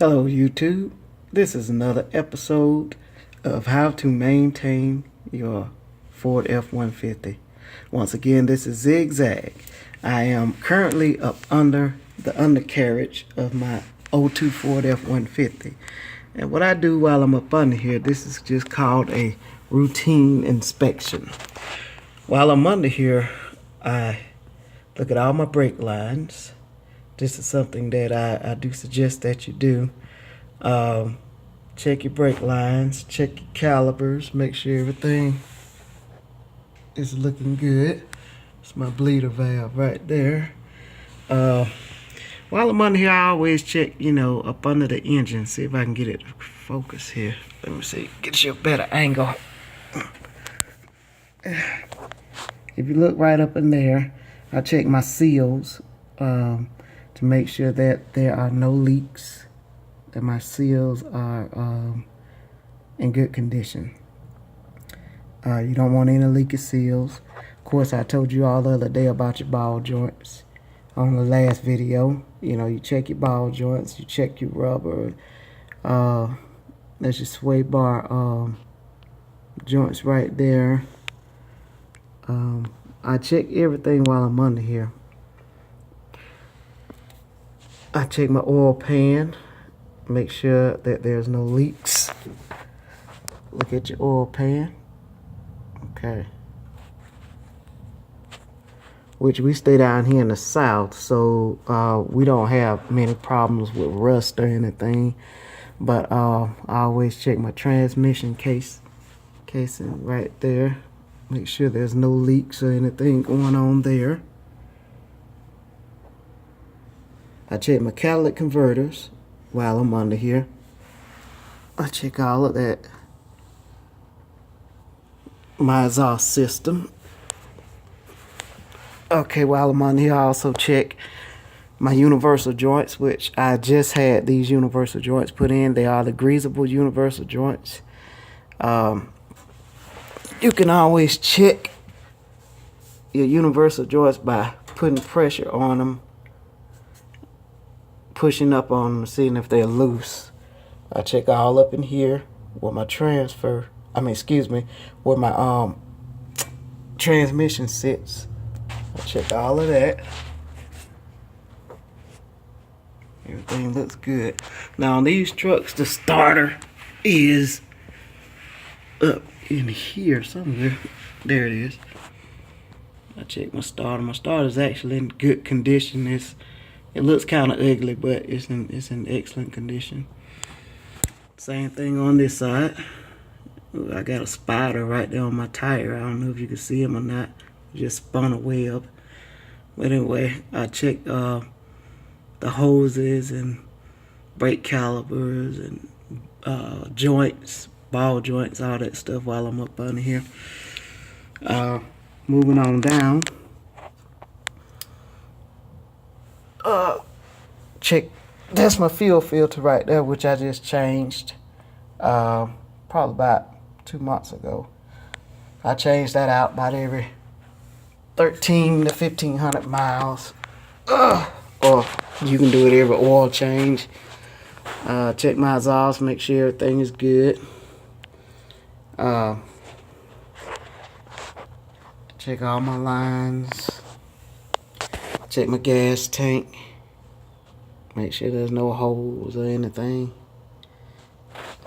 Hello YouTube, this is another episode of how to maintain your Ford F-150. Once again, this is Zigzag. I am currently up under the undercarriage of my 02 Ford F-150. And what I do while I'm up under here, this is just called a routine inspection. While I'm under here, I look at all my brake lines. This is something that I do suggest that you do. Check your brake lines, check your calipers, make sure everything is looking good. It's my bleeder valve right there. While I'm under here, I always check, up under the engine, see if I can get it to focus here. Let me see, get you a better angle. If you look right up in there, I check my seals to make sure that there are no leaks, that my seals are in good condition. You don't want any leaky seals. Of course, I told you all the other day about your ball joints on the last video. You check your ball joints, you check your rubber. There's your sway bar joints right there. I check everything while I'm under here. I check my oil pan, make sure that there's no leaks. Look at your oil pan. Okay. Which we stay down here in the south, so we don't have many problems with rust or anything. But I always check my transmission casing right there. Make sure there's no leaks or anything going on there. I check my catalytic converters while I'm under here. I check all of that. My exhaust system. Okay, while I'm on here, I also check my universal joints, which I just had these universal joints put in. They are the greasable universal joints. You can always check your universal joints by putting pressure on them, pushing up on them, seeing if they're loose. I check all up in here where my where my transmission sits. I check all of that. Everything looks good. Now on these trucks, the starter is up in here somewhere. There it is. I check my starter. My starter is actually in good condition. It looks kind of ugly, but it's in excellent condition. Same thing on this side. Ooh, I got a spider right there on my tire. I don't know if you can see him or not. Just spun a web. But anyway, I checked the hoses and brake calipers and joints, ball joints, all that stuff while I'm up under here. Moving on down. Check. That's my fuel filter right there, which I just changed probably about 2 months ago. I changed that out about every 13 to 1500 miles. Or you can do it every oil change. Check my exhaust, make sure everything is good. Check all my lines. Check my gas tank. Make sure there's no holes or anything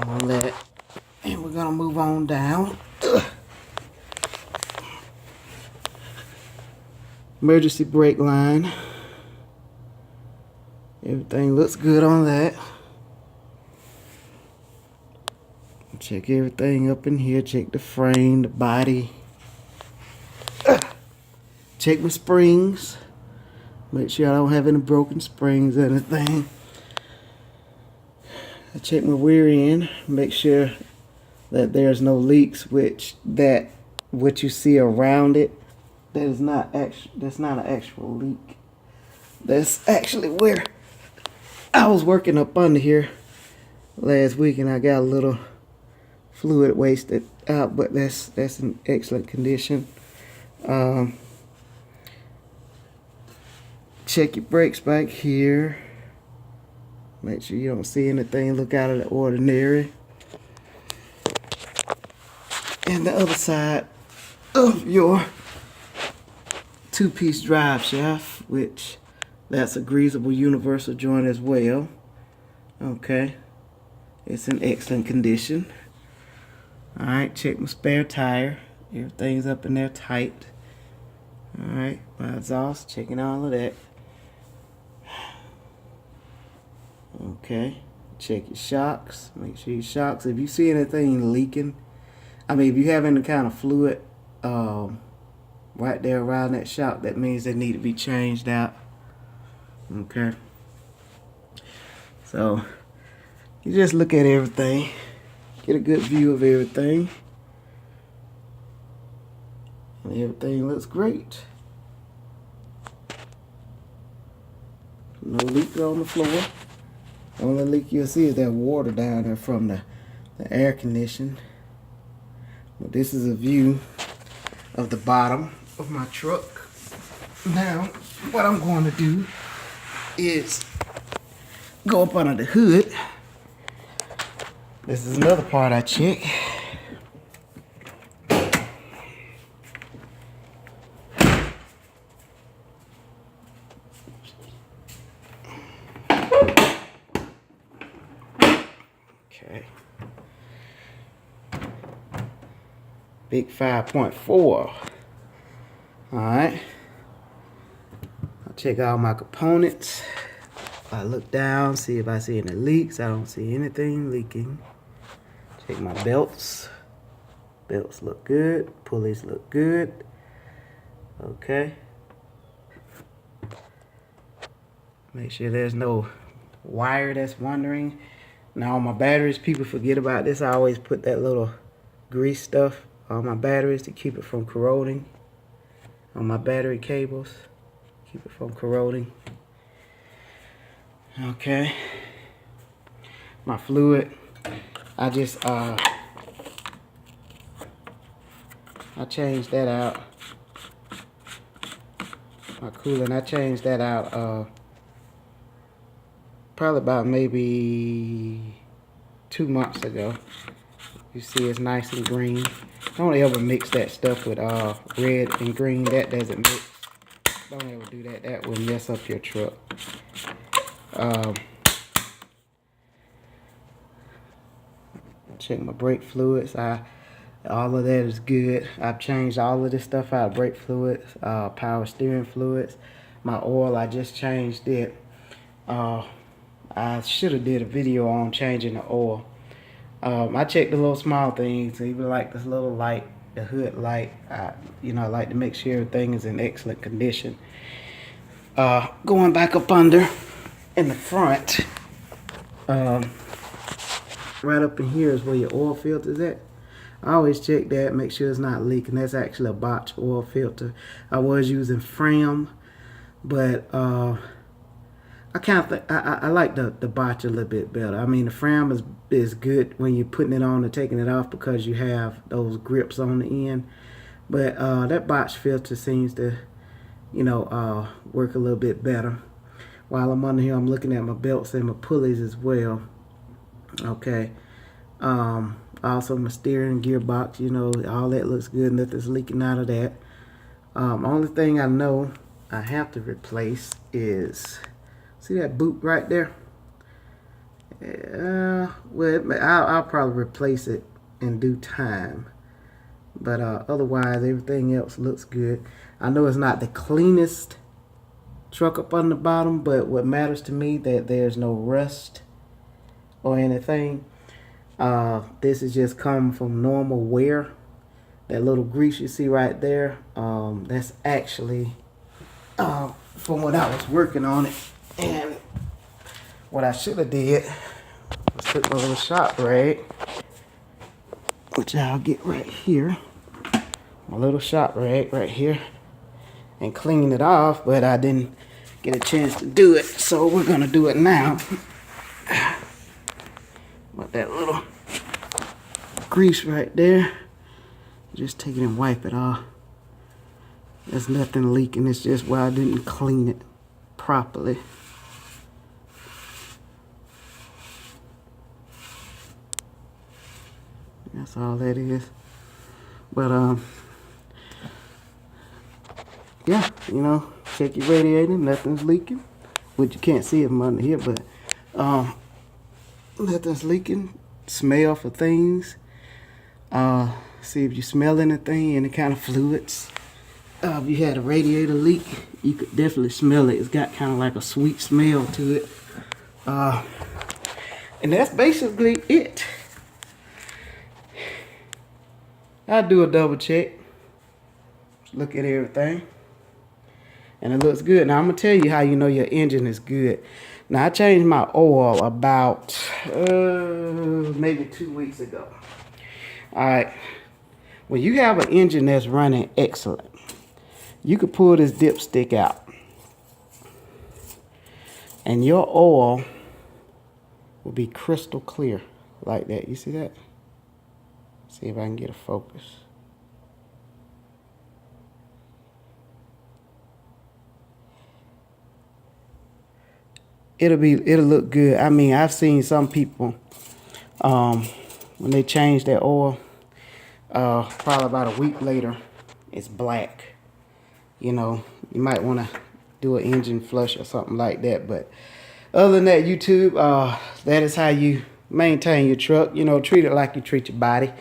on that. And we're gonna move on down. Emergency brake line. Everything looks good on that. Check everything up in here. Check the frame, the body. Check my springs. Make sure I don't have any broken springs or anything. I check my rear end. Make sure that there's no leaks, what you see around it, that's not an actual leak. That's actually where I was working up under here last week, and I got a little fluid wasted out, but that's in excellent condition. Check your brakes back here. Make sure you don't see anything look out of the ordinary. And the other side of your two-piece drive shaft, which that's a greasable universal joint as well. Okay, it's in excellent condition. Alright, check my spare tire. Everything's up in there tight. Alright, my exhaust, checking all of that. Okay, check your shocks. Make sure your shocks, if you see anything leaking, I mean, if you have any kind of fluid right there around that shock, that means they need to be changed out. Okay, so you just look at everything, get a good view of everything, and everything looks great. No leak on the floor. The only leak you'll see is that water down there from the air conditioning. But this is a view of the bottom of my truck. Now, what I'm going to do is go up under the hood. This is another part I check. Okay. Big 5.4. Alright. I'll check all my components. I look down, see if I see any leaks. I don't see anything leaking. Check my belts. Belts look good. Pulleys look good. Okay. Make sure there's no wire that's wandering. Now on my batteries, people forget about this. I always put that little grease stuff on my batteries to keep it from corroding. On my battery cables, keep it from corroding. Okay. My fluid, I just I changed that out. My coolant, I changed that out probably about maybe 2 months ago. You see it's nice and green. Don't ever mix that stuff with red and green. That doesn't mix. Don't ever do that. That will mess up your truck. Check my brake fluids. All of that is good. I've changed all of this stuff out. Brake fluids, power steering fluids. My oil, I just changed it. I should have did a video on changing the oil. I check the little small things, even like this little light, the hood light. You know, I like to make sure everything is in excellent condition. Going back up under in the front, right up in here is where your oil filter is at. I always check that, make sure it's not leaking. That's actually a Bosch oil filter. I was using Fram, but I kind of I like the Bosch a little bit better. I mean, the Fram is good when you're putting it on and taking it off because you have those grips on the end. But that Bosch filter seems to, you know, work a little bit better. While I'm under here, I'm looking at my belts and my pulleys as well. Okay. Also my steering gearbox, you know, all that looks good. Nothing's leaking out of that. Only thing I know I have to replace is, see that boot right there? Well, I'll probably replace it in due time. But otherwise, everything else looks good. I know it's not the cleanest truck up on the bottom, but what matters to me that there's no rust or anything. This is just come from normal wear. That little grease you see right there, that's actually from when I was working on it. And what I should have did was took my little shop rag, which I'll get right here, my little shop rag right here, and clean it off, but I didn't get a chance to do it, so we're gonna do it now. But that little grease right there, just take it and wipe it off. There's nothing leaking, it's just where I didn't clean it properly. That's all that is. But yeah, you know, check your radiator, nothing's leaking. Which you can't see it from under here, but nothing's leaking. Smell for things. See if you smell anything, any kind of fluids. If you had a radiator leak, you could definitely smell it. It's got kind of like a sweet smell to it. And that's basically it. I'll do a double check. Look at everything. And it looks good. Now I'm going to tell you how you know your engine is good. Now I changed my oil about maybe 2 weeks ago. Alright. When you have an engine that's running excellent, you could pull this dipstick out. And your oil will be crystal clear like that. You see that? See if I can get a focus. It'll look good. I mean, I've seen some people when they change their oil, probably about a week later, it's black. You know, you might want to do an engine flush or something like that. But other than that, YouTube, that is how you maintain your truck. You know, treat it like you treat your body.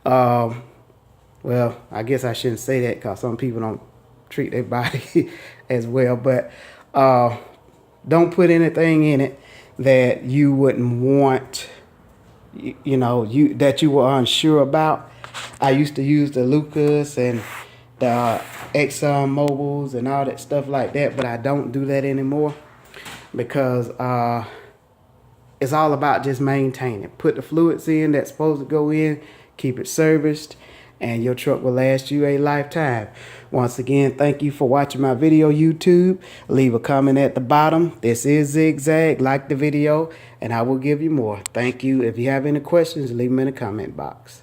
Well, I guess I shouldn't say that because some people don't treat their body as well. But don't put anything in it that you wouldn't want, you know, that you were unsure about. I used to use the Lucas and the Exxon Mobiles and all that stuff like that, but I don't do that anymore because it's all about just maintaining. Put the fluids in that's supposed to go in, keep it serviced, and your truck will last you a lifetime. Once again, thank you for watching my video, YouTube. Leave a comment at the bottom. This is Zigzag. Like the video, and I will give you more. Thank you. If you have any questions, leave them in the comment box.